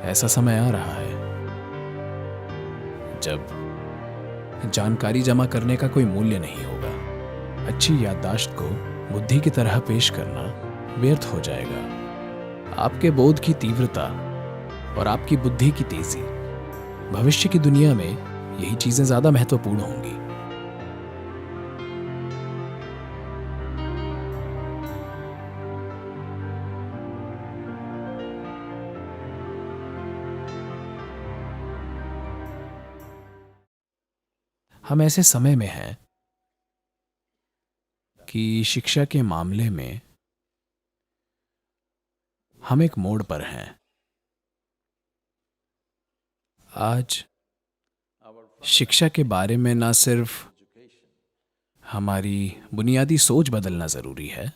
ऐसा समय आ रहा है जब जानकारी जमा करने का कोई मूल्य नहीं होगा। अच्छी याददाश्त को बुद्धि की तरह पेश करना व्यर्थ हो जाएगा। आपके बोध की तीव्रता और आपकी बुद्धि की तेजी, भविष्य की दुनिया में यही चीजें ज्यादा महत्वपूर्ण होंगी। हम ऐसे समय में हैं कि शिक्षा के मामले में हम एक मोड़ पर हैं। आज शिक्षा के बारे में ना सिर्फ हमारी बुनियादी सोच बदलना जरूरी है,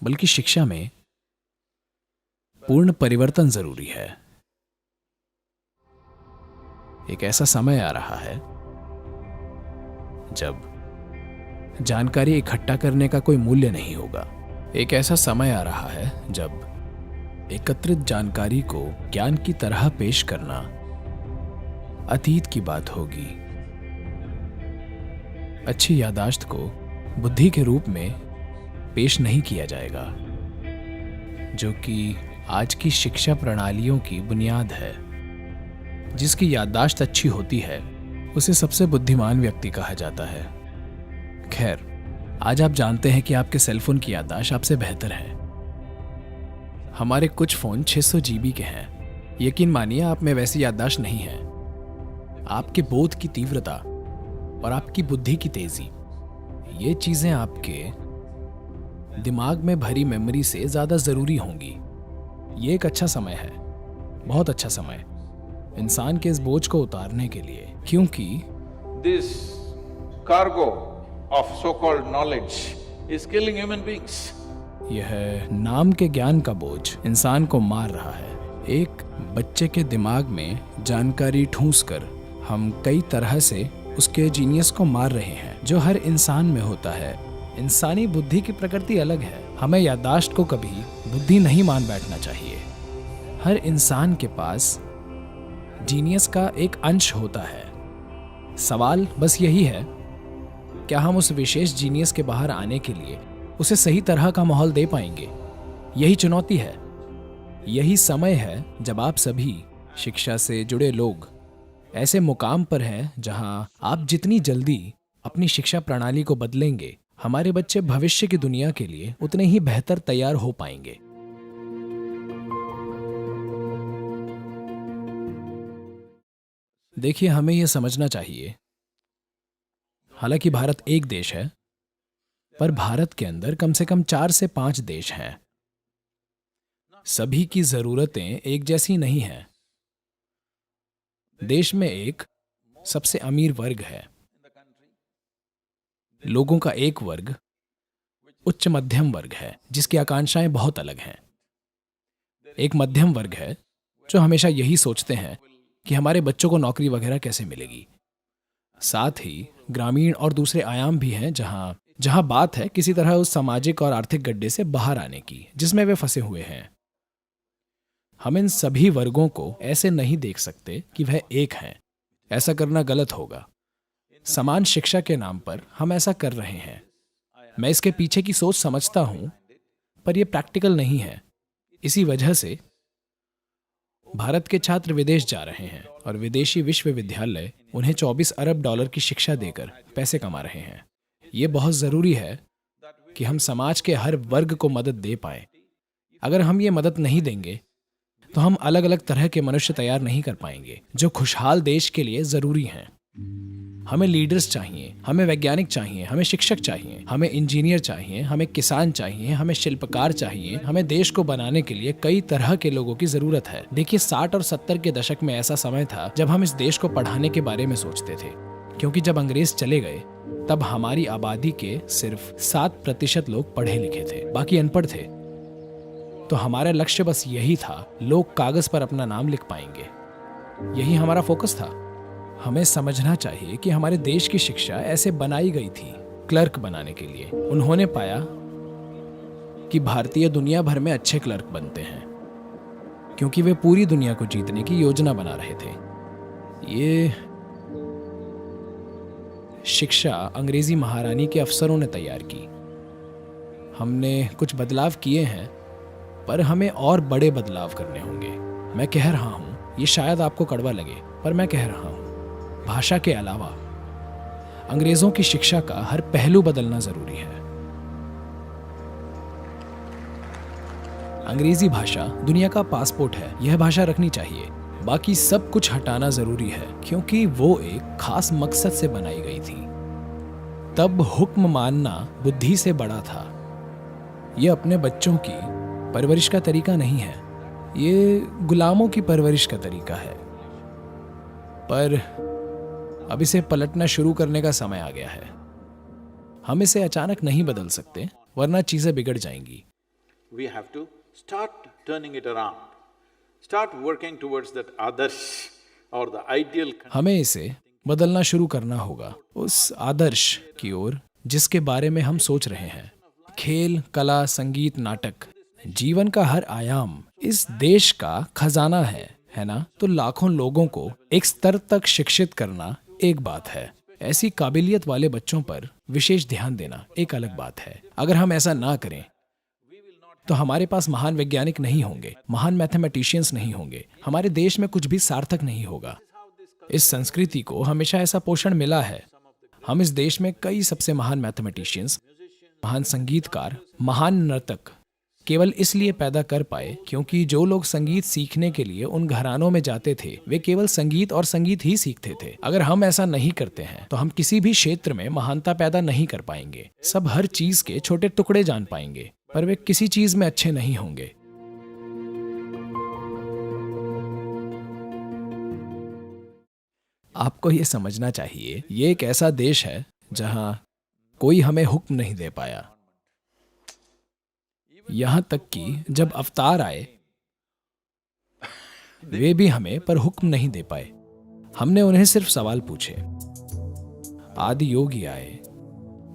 बल्कि शिक्षा में पूर्ण परिवर्तन जरूरी है। एक ऐसा समय आ रहा है जब जानकारी इकट्ठा करने का कोई मूल्य नहीं होगा। एक ऐसा समय आ रहा है जब एकत्रित जानकारी को ज्ञान की तरह पेश करना अतीत की बात होगी। अच्छी याददाश्त को बुद्धि के रूप में पेश नहीं किया जाएगा, जो कि आज की शिक्षा प्रणालियों की बुनियाद है। जिसकी याददाश्त अच्छी होती है उसे सबसे बुद्धिमान व्यक्ति कहा जाता है। खैर, आज आप जानते हैं कि आपके सेलफोन की याददाश्त आपसे बेहतर है। हमारे कुछ फोन 600 GB के हैं। यकीन मानिए आप में वैसी याददाश्त नहीं है। आपके बोध की तीव्रता और आपकी बुद्धि की तेजी, ये चीजें आपके दिमाग में भरी मेमोरी से ज्यादा जरूरी होंगी। ये एक अच्छा समय है, बहुत अच्छा समय, इंसान के इस बोझ को उतारने के लिए, क्योंकि This cargo of so-called knowledge is killing human beings. यह नाम के ज्ञान का बोझ इंसान को मार रहा है। एक बच्चे के दिमाग में जानकारी ठूंस कर हम कई तरह से उसके जीनियस को मार रहे हैं, जो हर इंसान में होता है। इंसानी बुद्धि की प्रकृति अलग है। हमें याददाश्त को कभी बुद्धि नहीं मान बैठना चाहिए। हर इंसान के पास जीनियस का एक अंश होता है। सवाल बस यही है, क्या हम उस विशेष जीनियस के बाहर आने के लिए उसे सही तरह का माहौल दे पाएंगे? यही चुनौती है। यही समय है जब आप सभी शिक्षा से जुड़े लोग ऐसे मुकाम पर हैं जहां आप जितनी जल्दी अपनी शिक्षा प्रणाली को बदलेंगे, हमारे बच्चे भविष्य की दुनिया के लिए उतने ही बेहतर तैयार हो पाएंगे। देखिए, हमें यह समझना चाहिए, हालांकि भारत एक देश है, पर भारत के अंदर कम से कम 4 से 5 देश हैं। सभी की जरूरतें एक जैसी नहीं हैं। देश में एक सबसे अमीर वर्ग है, लोगों का एक वर्ग उच्च मध्यम वर्ग है जिसकी आकांक्षाएं बहुत अलग हैं। एक मध्यम वर्ग है जो हमेशा यही सोचते हैं कि हमारे बच्चों को नौकरी वगैरह कैसे मिलेगी। साथ ही ग्रामीण और दूसरे आयाम भी हैं जहां बात है किसी तरह उस सामाजिक और आर्थिक गड्ढे से बाहर आने की जिसमें वे फंसे हुए हैं। हम इन सभी वर्गों को ऐसे नहीं देख सकते कि वह एक हैं। ऐसा करना गलत होगा। समान शिक्षा के नाम पर हम ऐसा कर रहे हैं। मैं इसके पीछे की सोच समझता हूं, पर यह प्रैक्टिकल नहीं है। इसी वजह से भारत के छात्र विदेश जा रहे हैं और विदेशी विश्वविद्यालय उन्हें $24 अरब की शिक्षा देकर पैसे कमा रहे हैं। यह बहुत जरूरी है कि हम समाज के हर वर्ग को मदद दे पाएं। अगर हम ये मदद नहीं देंगे तो हम अलग अलग तरह के मनुष्य तैयार नहीं कर पाएंगे जो खुशहाल देश के लिए जरूरी हैं। हमें लीडर्स चाहिए, हमें वैज्ञानिक चाहिए, हमें शिक्षक चाहिए, हमें इंजीनियर चाहिए, हमें किसान चाहिए, हमें शिल्पकार चाहिए। हमें देश को बनाने के लिए कई तरह के लोगों की जरूरत है। देखिए, 60 और 70 के दशक में ऐसा समय था जब हम इस देश को पढ़ाने के बारे में सोचते थे, क्योंकि जब अंग्रेज चले गए तब हमारी आबादी के सिर्फ 7% लोग पढ़े लिखे थे, बाकी अनपढ़ थे। तो हमारा लक्ष्य बस यही था, लोग कागज पर अपना नाम लिख पाएंगे। यही हमारा फोकस था। हमें समझना चाहिए कि हमारे देश की शिक्षा ऐसे बनाई गई थी क्लर्क बनाने के लिए। उन्होंने पाया कि भारतीय दुनिया भर में अच्छे क्लर्क बनते हैं क्योंकि वे पूरी दुनिया को जीतने की योजना बना रहे थे। ये शिक्षा अंग्रेजी महारानी के अफसरों ने तैयार की। हमने कुछ बदलाव किए हैं, पर हमें और बड़े बदलाव करने होंगे। मैं कह रहा हूं, ये शायद आपको कड़वा लगे, पर मैं कह रहा हूं, भाषा के अलावा अंग्रेजों की शिक्षा का हर पहलू बदलना जरूरी है। अंग्रेजी भाषा दुनिया का पासपोर्ट है, यह भाषा रखनी चाहिए। बाकी सब कुछ हटाना जरूरी है, क्योंकि वो एक खास मकसद से बनाई गई थी। तब हुक्म मानना बुद्धि से बड़ा था। यह अपने बच्चों की परवरिश का तरीका नहीं है, ये गुलामों की परवरिश का तरीका है। पर अब इसे पलटना शुरू करने का समय आ गया है। हम इसे अचानक नहीं बदल सकते, वरना चीजें बिगड़ जाएंगी। We have to start turning it around, start working towards that adarsh or the ideal. हमें इसे बदलना शुरू करना होगा, उस आदर्श की ओर जिसके बारे में हम सोच रहे हैं। खेल, कला, संगीत, नाटक, जीवन का हर आयाम इस देश का खजाना है ना? तो लाखों लोगों को एक स्तर तक शिक्षित करना एक बात है, ऐसी काबिलियत वाले बच्चों पर विशेष ध्यान देना एक अलग बात है। अगर हम ऐसा ना करें तो हमारे पास महान वैज्ञानिक नहीं होंगे, महान मैथमेटिशियंस नहीं होंगे, हमारे देश में कुछ भी सार्थक नहीं होगा। इस संस्कृति को हमेशा ऐसा पोषण मिला है। हम इस देश में कई सबसे महान मैथमेटिशियंस, महान संगीतकार, महान नर्तक केवल इसलिए पैदा कर पाए क्योंकि जो लोग संगीत सीखने के लिए उन घरानों में जाते थे वे केवल संगीत और संगीत ही सीखते थे। अगर हम ऐसा नहीं करते हैं तो हम किसी भी क्षेत्र में महानता पैदा नहीं कर पाएंगे। सब हर चीज के छोटे टुकड़े जान पाएंगे, पर वे किसी चीज में अच्छे नहीं होंगे। आपको ये समझना चाहिए, ये एक ऐसा देश है जहां कोई हमें हुक्म नहीं दे पाया। यहां तक कि जब अवतार आए वे भी हमें पर हुक्म नहीं दे पाए। हमने उन्हें सिर्फ सवाल पूछे। आदि योगी आए,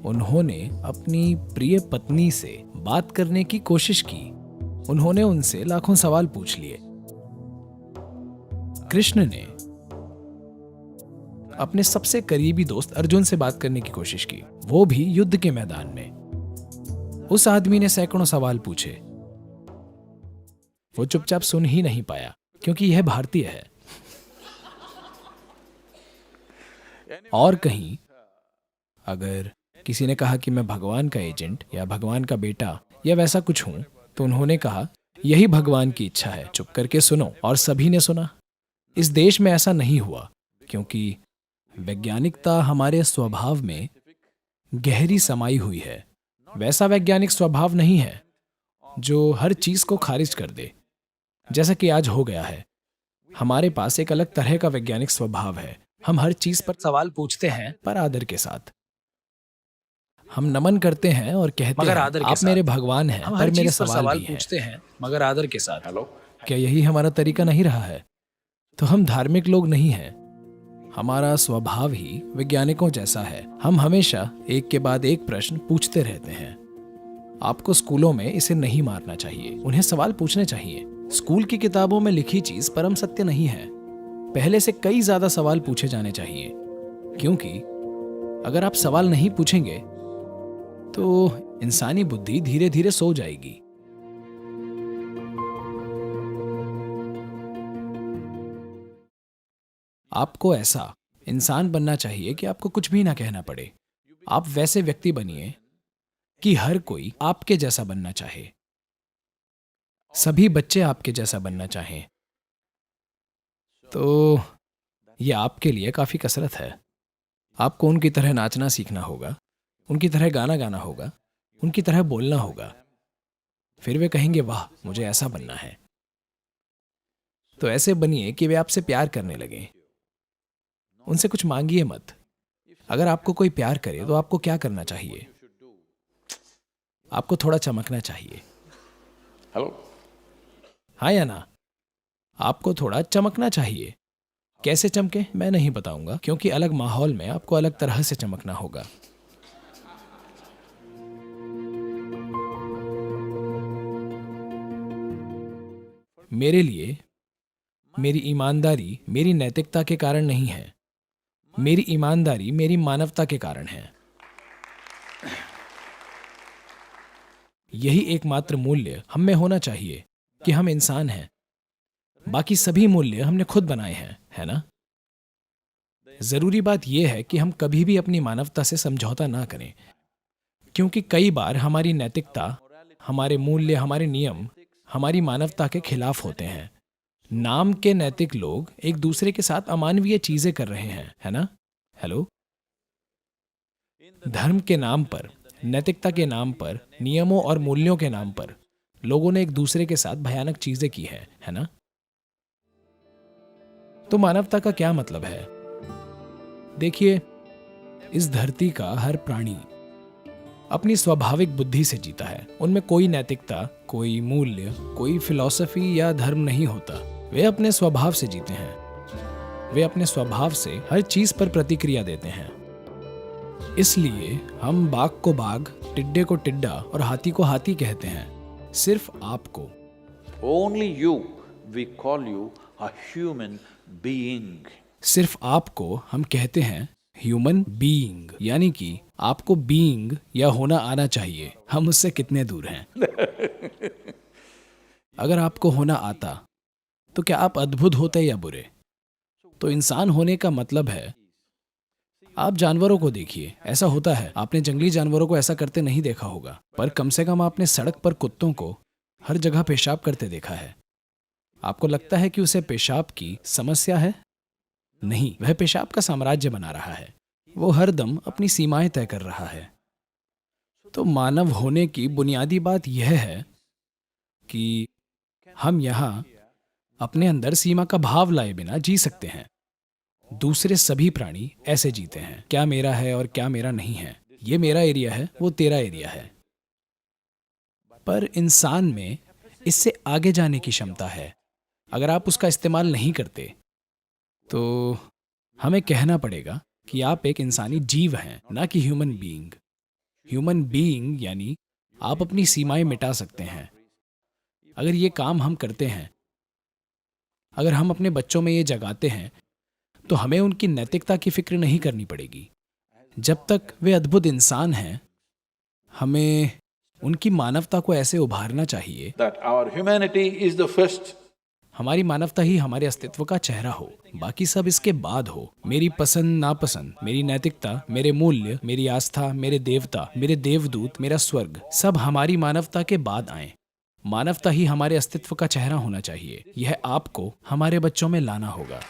उन्होंने अपनी प्रिय पत्नी से बात करने की कोशिश की। उन्होंने उनसे लाखों सवाल पूछ लिए। कृष्ण ने अपने सबसे करीबी दोस्त अर्जुन से बात करने की कोशिश की, वो भी युद्ध के मैदान में। उस आदमी ने सैकड़ों सवाल पूछे, वो चुपचाप सुन ही नहीं पाया, क्योंकि यह भारतीय है। और कहीं अगर किसी ने कहा कि मैं भगवान का एजेंट या भगवान का बेटा या वैसा कुछ हूं, तो उन्होंने कहा यही भगवान की इच्छा है, चुप करके सुनो। और सभी ने सुना। इस देश में ऐसा नहीं हुआ, क्योंकि वैज्ञानिकता हमारे स्वभाव में गहरी समाई हुई है। वैसा वैज्ञानिक स्वभाव नहीं है जो हर चीज को खारिज कर दे, जैसा कि आज हो गया है। हमारे पास एक अलग तरह का वैज्ञानिक स्वभाव है। हम हर चीज पर सवाल पूछते हैं, पर आदर के साथ। हम नमन करते हैं और कहते मगर हैं आदर के आप साथ। मेरे भगवान हैं, हम पर हर मेरे चीज पर सवाल भी हैं। पूछते हैं, मगर आदर के साथ। क्या यही हमारा तरीका नहीं रहा है? तो हम धार्मिक लोग नहीं हैं। हमारा स्वभाव ही वैज्ञानिकों जैसा है। हम हमेशा एक के बाद एक प्रश्न पूछते रहते हैं। आपको स्कूलों में इसे नहीं मारना चाहिए, उन्हें सवाल पूछने चाहिए। स्कूल की किताबों में लिखी चीज परम सत्य नहीं है। पहले से कई ज्यादा सवाल पूछे जाने चाहिए, क्योंकि अगर आप सवाल नहीं पूछेंगे तो इंसानी बुद्धि धीरे धीरे सो जाएगी। आपको ऐसा इंसान बनना चाहिए कि आपको कुछ भी ना कहना पड़े। आप वैसे व्यक्ति बनिए कि हर कोई आपके जैसा बनना चाहे, सभी बच्चे आपके जैसा बनना चाहें। तो यह आपके लिए काफी कसरत है। आपको उनकी तरह नाचना सीखना होगा, उनकी तरह गाना गाना होगा, उनकी तरह बोलना होगा। फिर वे कहेंगे वाह, मुझे ऐसा बनना है। तो ऐसे बनिए कि वे आपसे प्यार करने लगें। उनसे कुछ मांगिए मत। अगर आपको कोई प्यार करे तो आपको क्या करना चाहिए? आपको थोड़ा चमकना चाहिए। हेलो, हाँ या ना? आपको थोड़ा चमकना चाहिए। कैसे चमके मैं नहीं बताऊंगा, क्योंकि अलग माहौल में आपको अलग तरह से चमकना होगा। मेरे लिए मेरी ईमानदारी मेरी नैतिकता के कारण नहीं है, मेरी ईमानदारी मेरी मानवता के कारण है। यही एकमात्र मूल्य हम में होना चाहिए कि हम इंसान हैं। बाकी सभी मूल्य हमने खुद बनाए हैं, है ना? जरूरी बात यह है कि हम कभी भी अपनी मानवता से समझौता ना करें, क्योंकि कई बार हमारी नैतिकता, हमारे मूल्य, हमारे नियम हमारी मानवता के खिलाफ होते हैं। नाम के नैतिक लोग एक दूसरे के साथ अमानवीय चीजें कर रहे हैं, है ना? हेलो? धर्म के नाम पर, नैतिकता के नाम पर, नियमों और मूल्यों के नाम पर लोगों ने एक दूसरे के साथ भयानक चीजें की है ना? तो मानवता का क्या मतलब है? देखिए, इस धरती का हर प्राणी अपनी स्वाभाविक बुद्धि से जीता है। उनमें कोई नैतिकता, कोई मूल्य, कोई फिलॉसफी या धर्म नहीं होता। वे अपने स्वभाव से जीते हैं। वे अपने स्वभाव से हर चीज पर प्रतिक्रिया देते हैं। इसलिए हम बाघ को बाघ, टिड्डे को टिड्डा और हाथी को हाथी कहते हैं। सिर्फ आपको, Only you, we call you a human being. सिर्फ आपको हम कहते हैं ह्यूमन बीइंग, यानी कि आपको बीइंग या होना आना चाहिए। हम उससे कितने दूर हैं? अगर आपको होना आता तो क्या आप अद्भुत होते या बुरे? तो इंसान होने का मतलब है, आप जानवरों को देखिए, ऐसा होता है। आपने जंगली जानवरों को ऐसा करते नहीं देखा होगा, पर कम से कम आपने सड़क पर कुत्तों को हर जगह पेशाब करते देखा है। आपको लगता है कि उसे पेशाब की समस्या है? नहीं, वह पेशाब का साम्राज्य बना रहा है। वो हर दम अपनी सीमाएं तय कर रहा है। तो मानव होने की बुनियादी बात यह है कि हम यहां अपने अंदर सीमा का भाव लाए बिना जी सकते हैं। दूसरे सभी प्राणी ऐसे जीते हैं, क्या मेरा है और क्या मेरा नहीं है, ये मेरा एरिया है, वो तेरा एरिया है। पर इंसान में इससे आगे जाने की क्षमता है। अगर आप उसका इस्तेमाल नहीं करते तो हमें कहना पड़ेगा कि आप एक इंसानी जीव हैं, ना कि ह्यूमन बीइंग। ह्यूमन बीइंग यानी आप अपनी सीमाएं मिटा सकते हैं। अगर ये काम हम करते हैं, अगर हम अपने बच्चों में ये जगाते हैं, तो हमें उनकी नैतिकता की फिक्र नहीं करनी पड़ेगी। जब तक वे अद्भुत इंसान हैं, हमें उनकी मानवता को ऐसे उभारना चाहिए That our humanity is the first. हमारी मानवता ही हमारे अस्तित्व का चेहरा हो, बाकी सब इसके बाद हो। मेरी पसंद नापसंद, मेरी नैतिकता, मेरे मूल्य, मेरी आस्था, मेरे देवता, मेरे देवदूत, मेरा स्वर्ग, सब हमारी मानवता के बाद आए। मानवता ही हमारे अस्तित्व का चेहरा होना चाहिए। यह आपको हमारे बच्चों में लाना होगा।